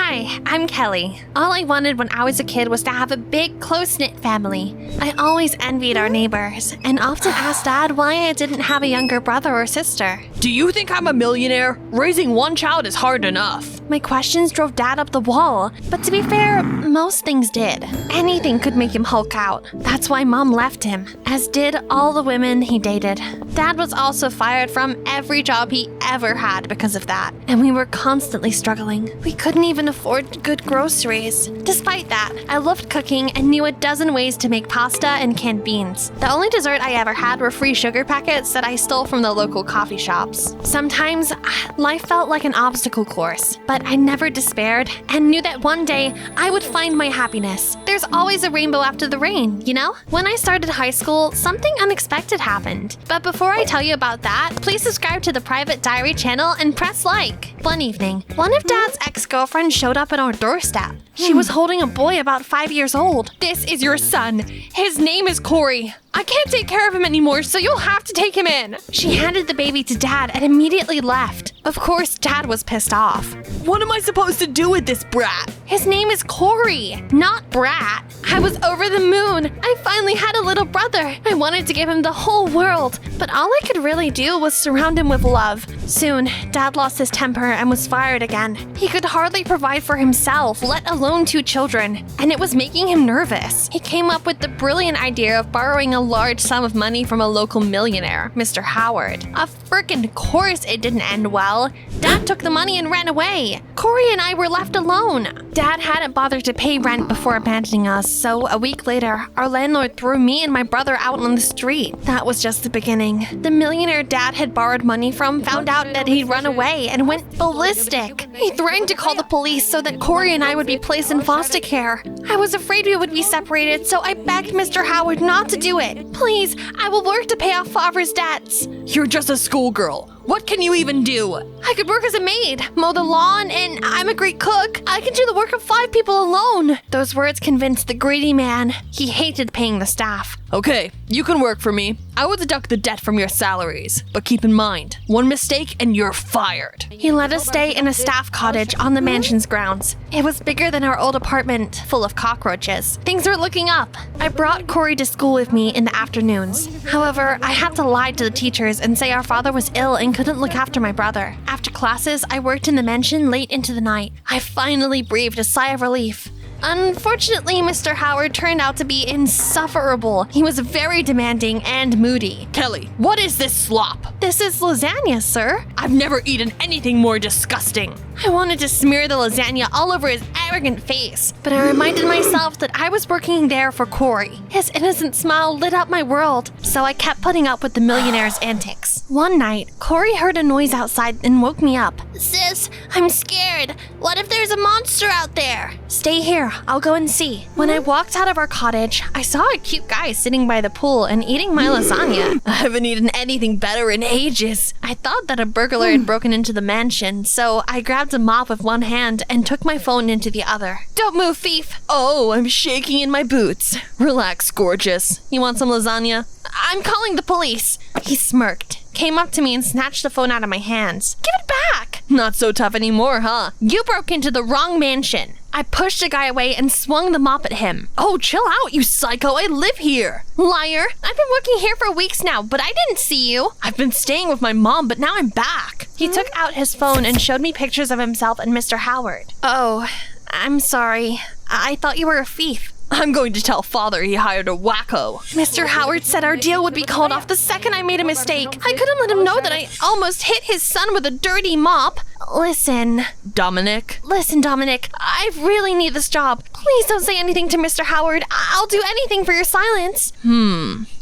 Hi, I'm Kelly. All I wanted when I was a kid was to have a big, close-knit family. I always envied our neighbors, and often asked Dad why I didn't have a younger brother or sister. Do you think I'm a millionaire? Raising one child is hard enough. My questions drove Dad up the wall, but to be fair, most things did. Anything could make him Hulk out. That's why Mom left him, as did all the women he dated. Dad was also fired from every job he ever had because of that, and we were constantly struggling. We couldn't even afford good groceries. Despite that, I loved cooking and knew a dozen ways to make pasta and canned beans. The only dessert I ever had were free sugar packets that I stole from the local coffee shops. Sometimes, life felt like an obstacle course, but I never despaired and knew that one day I would find my happiness. There's always a rainbow after the rain, you know? When I started high school, something unexpected happened. But before I tell you about that, please subscribe to the private diary channel and press like. One evening, one of Dad's ex-girlfriends showed up at our doorstep. She was holding a boy about 5 years old. This is your son. His name is Corey. I can't take care of him anymore, so you'll have to take him in. She handed the baby to Dad and immediately left. Of course, Dad was pissed off. What am I supposed to do with this brat? His name is Corey, not Brat. I was over the moon. I finally had a little brother. I wanted to give him the whole world, but all I could really do was surround him with love. Soon, Dad lost his temper and was fired again. He could hardly provide for himself, let alone 2 children, and it was making him nervous. He came up with the brilliant idea of borrowing a large sum of money from a local millionaire, Mr. Howard. Of frickin' course it didn't end well. Dad took the money and ran away. Corey and I were left alone. Dad hadn't bothered to pay rent before abandoning us, so a week later, our landlord threw me and my brother out on the street. That was just the beginning. The millionaire Dad had borrowed money from found out that he'd run away and went ballistic. He threatened to call the police so that Corey and I would be placed in foster care. I was afraid we would be separated, so I begged Mr. Howard not to do it. Please, I will work to pay off Father's debts. You're just a schoolgirl. What can you even do? I could work as a maid, mow the lawn, and I'm a great cook. I can do the work of 5 people alone. Those words convinced the greedy man. He hated paying the staff. Okay, you can work for me. I will deduct the debt from your salaries. But keep in mind, one mistake and you're fired. He let us stay in a staff cottage on the mansion's grounds. It was bigger than our old apartment, full of cockroaches. Things were looking up. I brought Corey to school with me in the afternoons. However, I had to lie to the teachers and say our father was ill and couldn't look after my brother. After classes, I worked in the mansion late into the night. I finally breathed a sigh of relief. Unfortunately, Mr. Howard turned out to be insufferable. He was very demanding and moody. Kelly, what is this slop? This is lasagna, sir. I've never eaten anything more disgusting. I wanted to smear the lasagna all over his arrogant face, but I reminded myself that I was working there for Corey. His innocent smile lit up my world, so I kept putting up with the millionaire's antics. One night, Corey heard a noise outside and woke me up. Sis, I'm scared. What if there's a monster out there? Stay here. I'll go and see. When I walked out of our cottage, I saw a cute guy sitting by the pool and eating my lasagna. I haven't eaten anything better in ages. I thought that a burglar had broken into the mansion, so I grabbed a mop with one hand and took my phone into the other. Don't move, thief! Oh, I'm shaking in my boots. Relax, gorgeous. You want some lasagna? I'm calling the police. He smirked, came up to me and snatched the phone out of my hands. Give it back! Not so tough anymore, huh? You broke into the wrong mansion. I pushed the guy away and swung the mop at him. Oh, chill out, you psycho. I live here. Liar. I've been working here for weeks now, but I didn't see you. I've been staying with my mom, but now I'm back. He took out his phone and showed me pictures of himself and Mr. Howard. Oh, I'm sorry. I thought you were a thief. I'm going to tell father he hired a wacko. Mr. Howard said our deal would be called off the second I made a mistake. I couldn't let him know that I almost hit his son with a dirty mop. Listen, Dominic, I really need this job. Please don't say anything to Mr. Howard. I'll do anything for your silence.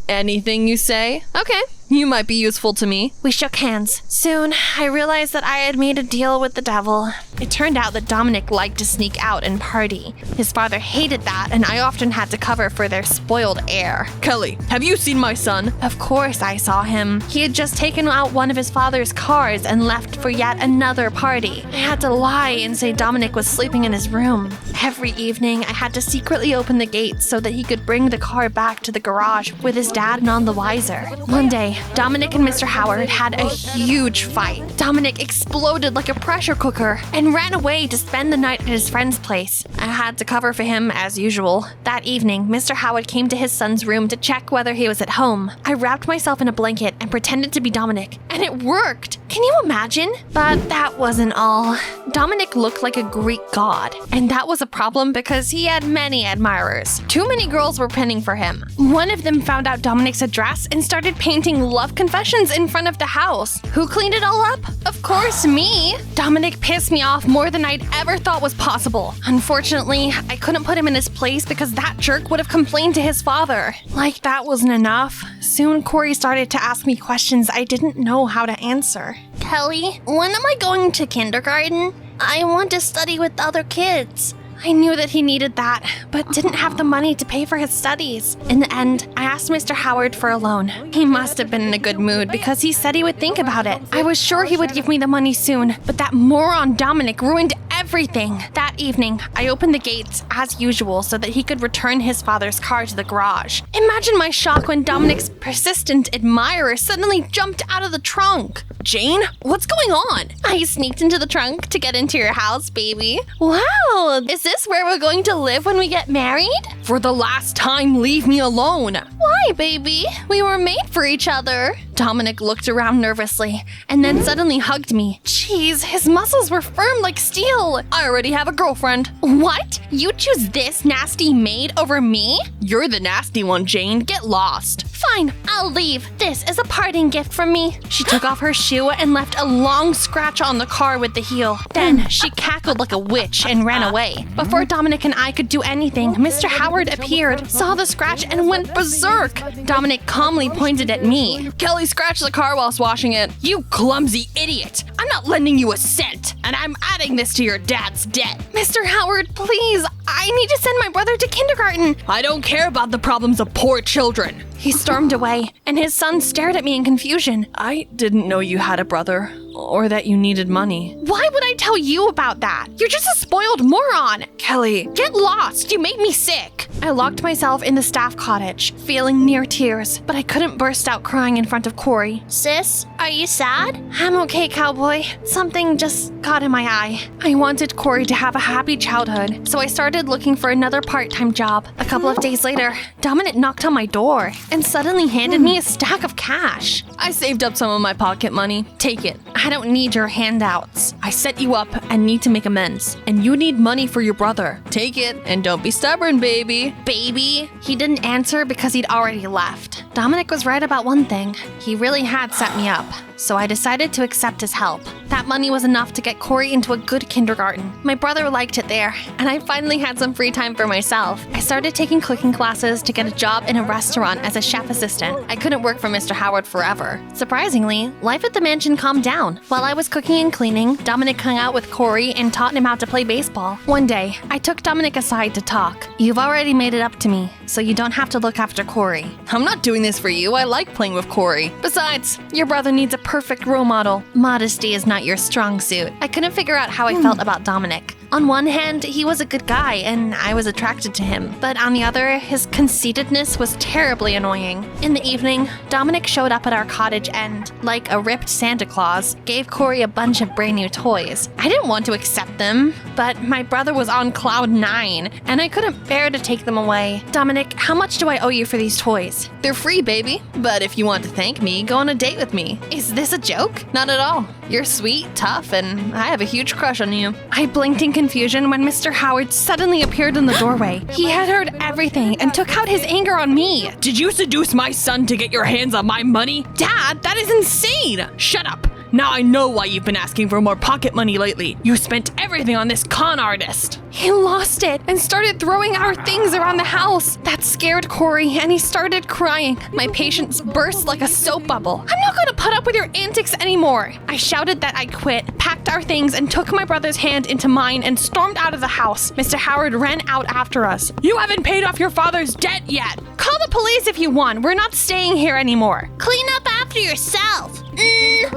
Anything you say? Okay, you might be useful to me. We shook hands. Soon, I realized that I had made a deal with the devil. It turned out that Dominic liked to sneak out and party. His father hated that, and I often had to cover for their spoiled heir. Kelly, have you seen my son? Of course I saw him. He had just taken out one of his father's cars and left for yet another party. I had to lie and say Dominic was sleeping in his room. Every evening, I had to secretly open the gates so that he could bring the car back to the garage with his dad none the wiser. One day, Dominic and Mr. Howard had a huge fight. Dominic exploded like a pressure cooker and ran away to spend the night at his friend's place. I had to cover for him as usual. That evening, Mr. Howard came to his son's room to check whether he was at home. I wrapped myself in a blanket and pretended to be Dominic, and it worked. Can you imagine? But that wasn't all. Dominic looked like a Greek god, and that was a problem because he had many admirers. Too many girls were pinning for him. One of them found out Dominic's address and started painting love confessions in front of the house. Who cleaned it all up? Of course, me. Dominic pissed me off more than I'd ever thought was possible. Unfortunately, I couldn't put him in his place because that jerk would have complained to his father. Like that wasn't enough. Soon, Corey started to ask me questions I didn't know how to answer. Kelly, when am I going to kindergarten? I want to study with other kids. I knew that he needed that, but didn't have the money to pay for his studies. In the end, I asked Mr. Howard for a loan. He must have been in a good mood because he said he would think about it. I was sure he would give me the money soon, but that moron Dominic ruined everything. That evening, I opened the gates as usual so that he could return his father's car to the garage. Imagine my shock when Dominic's persistent admirer suddenly jumped out of the trunk. Jane, what's going on? I sneaked into the trunk to get into your house, baby. Wow, is this where we're going to live when we get married? For the last time, leave me alone. Why, baby? We were made for each other. Dominic looked around nervously and then suddenly hugged me. Jeez, his muscles were firm like steel. I already have a girlfriend. What? You choose this nasty maid over me? You're the nasty one, Jane. Get lost. Fine, I'll leave. This is a parting gift from me. She took off her shoe and left a long scratch on the car with the heel. Then she cackled like a witch and ran away. Before Dominic and I could do anything, Mr. Howard appeared, saw the scratch, and went berserk. Dominic calmly pointed at me. Kelly scratched the car whilst washing it. You clumsy idiot. I'm not lending you a cent, and I'm adding this to your dad's debt. Mr. Howard, please, I need to send my brother to kindergarten. I don't care about the problems of poor children. He stormed away, and his son stared at me in confusion. I didn't know you had a brother, or that you needed money. Why would I tell you about that? You're just a spoiled moron. Kelly, get lost. You make me sick. I locked myself in the staff cottage, feeling near tears, but I couldn't burst out crying in front of Corey. Sis, are you sad? I'm okay, cowboy. Something just got in my eye. I wanted Corey to have a happy childhood, so I started looking for another part-time job. A couple of days later, Dominic knocked on my door and suddenly handed me a stack of cash. I saved up some of my pocket money. Take it. I don't need your handouts. I set you up and need to make amends, and you need money for your brother. Take it, and don't be stubborn, baby. Baby? He didn't answer because he'd already left. Dominic was right about one thing. He really had set me up, so I decided to accept his help. That money was enough to get Corey into a good kindergarten. My brother liked it there, and I finally had some free time for myself. I started taking cooking classes to get a job in a restaurant as a chef assistant. I couldn't work for Mr. Howard forever. Surprisingly, life at the mansion calmed down. While I was cooking and cleaning, Dominic hung out with Corey and taught him how to play baseball. One day, I took Dominic aside to talk. You've already made it up to me, so you don't have to look after Corey. I'm not doing this for you. I like playing with Corey. Besides, your brother needs a perfect role model. Modesty is not your strong suit. I couldn't figure out how I felt about Dominic. On one hand, he was a good guy and I was attracted to him. But on the other, his conceitedness was terribly annoying. In the evening, Dominic showed up at our cottage and, like a ripped Santa Claus, gave Corey a bunch of brand new toys. I didn't want to accept them, but my brother was on cloud 9 and I couldn't bear to take them away. Dominic, how much do I owe you for these toys? They're free, baby. But if you want to thank me, go on a date with me. Is this a joke? Not at all. You're sweet, tough, and I have a huge crush on you. I blinked in confusion when Mr. Howard suddenly appeared in the doorway. He had heard everything and took out his anger on me. Did you seduce my son to get your hands on my money? Dad, that is insane! Shut up! Now I know why you've been asking for more pocket money lately. You spent everything on this con artist. He lost it and started throwing our things around the house. That scared Corey and he started crying. My patience burst like a soap bubble. I'm not going to put up with your antics anymore. I shouted that I quit, packed our things, and took my brother's hand into mine and stormed out of the house. Mr. Howard ran out after us. You haven't paid off your father's debt yet. Call the police if you want. We're not staying here anymore. Clean up after yourself.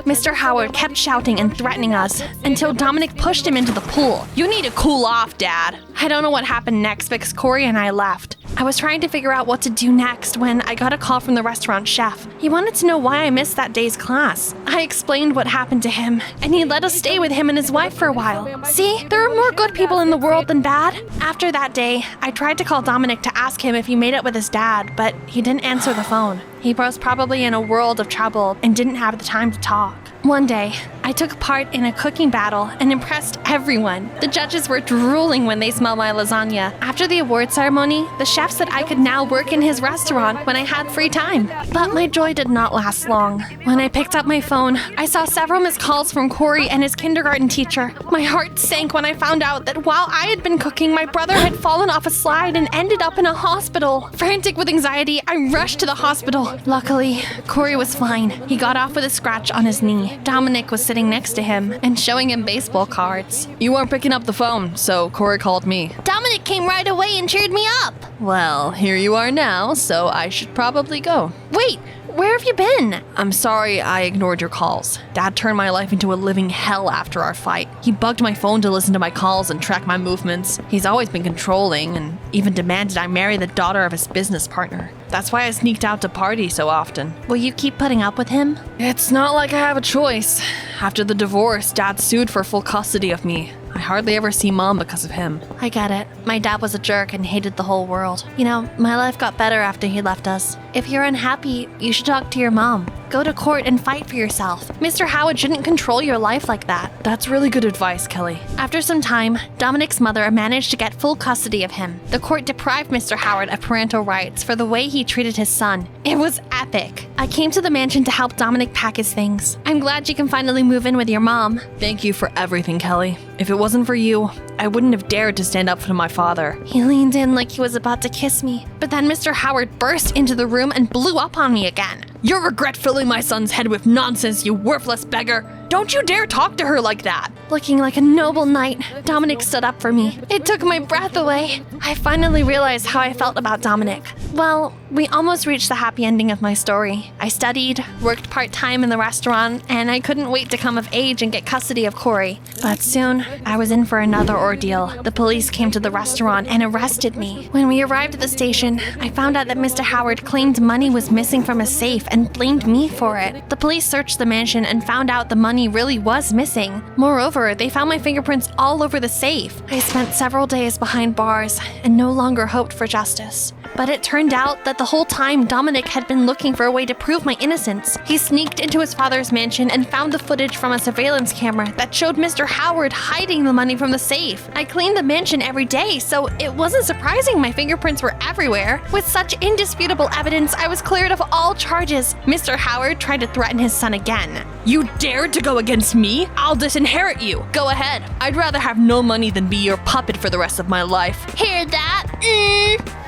Mr. Howard kept shouting and threatening us until Dominic pushed him into the pool. You need to cool off, Dad. I don't know what happened next because Corey and I left. I was trying to figure out what to do next when I got a call from the restaurant chef. He wanted to know why I missed that day's class. I explained what happened to him, and he let us stay with him and his wife for a while. See, there are more good people in the world than bad. After that day, I tried to call Dominic to ask him if he made it with his dad, but he didn't answer the phone. He was probably in a world of trouble and didn't have the time to talk. One day, I took part in a cooking battle and impressed everyone. The judges were drooling when they smelled my lasagna. After the award ceremony, the chef said I could now work in his restaurant when I had free time. But my joy did not last long. When I picked up my phone, I saw several missed calls from Corey and his kindergarten teacher. My heart sank when I found out that while I had been cooking, my brother had fallen off a slide and ended up in a hospital. Frantic with anxiety, I rushed to the hospital. Luckily, Corey was fine. He got off with a scratch on his knee. Dominic was sitting next to him and showing him baseball cards. You weren't picking up the phone, so Corey called me. Dominic came right away and cheered me up. Well, here you are now, so I should probably go. Wait, where have you been? I'm sorry I ignored your calls. Dad turned my life into a living hell after our fight. He bugged my phone to listen to my calls and track my movements. He's always been controlling and even demanded I marry the daughter of his business partner. That's why I sneaked out to party so often. Will you keep putting up with him? It's not like I have a choice. After the divorce, Dad sued for full custody of me. I hardly ever see Mom because of him. I get it. My dad was a jerk and hated the whole world. You know, my life got better after he left us. If you're unhappy, you should talk to your mom. Go to court and fight for yourself. Mr. Howard shouldn't control your life like that. That's really good advice, Kelly. After some time, Dominic's mother managed to get full custody of him. The court deprived Mr. Howard of parental rights for the way he treated his son. It was epic. I came to the mansion to help Dominic pack his things. I'm glad you can finally move in with your mom. Thank you for everything, Kelly. If it wasn't for you, I wouldn't have dared to stand up to my father. He leaned in like he was about to kiss me, but then Mr. Howard burst into the room and blew up on me again. You regret filling my son's head with nonsense, you worthless beggar. Don't you dare talk to her like that. Looking like a noble knight, Dominic stood up for me. It took my breath away. I finally realized how I felt about Dominic. Well, we almost reached the happy ending of my story. I studied, worked part-time in the restaurant, and I couldn't wait to come of age and get custody of Corey. But soon, I was in for another ordeal. The police came to the restaurant and arrested me. When we arrived at the station, I found out that Mr. Howard claimed money was missing from a safe and blamed me for it. The police searched the mansion and found out the money really was missing. Moreover, they found my fingerprints all over the safe. I spent several days behind bars and no longer hoped for justice. But it turned out that the whole time Dominic had been looking for a way to prove my innocence. He sneaked into his father's mansion and found the footage from a surveillance camera that showed Mr. Howard hiding the money from the safe. I cleaned the mansion every day, so it wasn't surprising my fingerprints were everywhere. With such indisputable evidence, I was cleared of all charges. Mr. Howard tried to threaten his son again. You dared to go against me? I'll disinherit you. Go ahead. I'd rather have no money than be your puppet for the rest of my life. Hear that?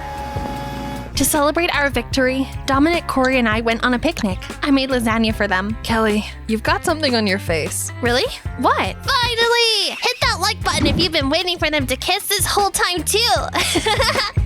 To celebrate our victory, Dominic, Corey, and I went on a picnic. I made lasagna for them. Kelly, you've got something on your face. Really? What? Finally! Hit that like button if you've been waiting for them to kiss this whole time too.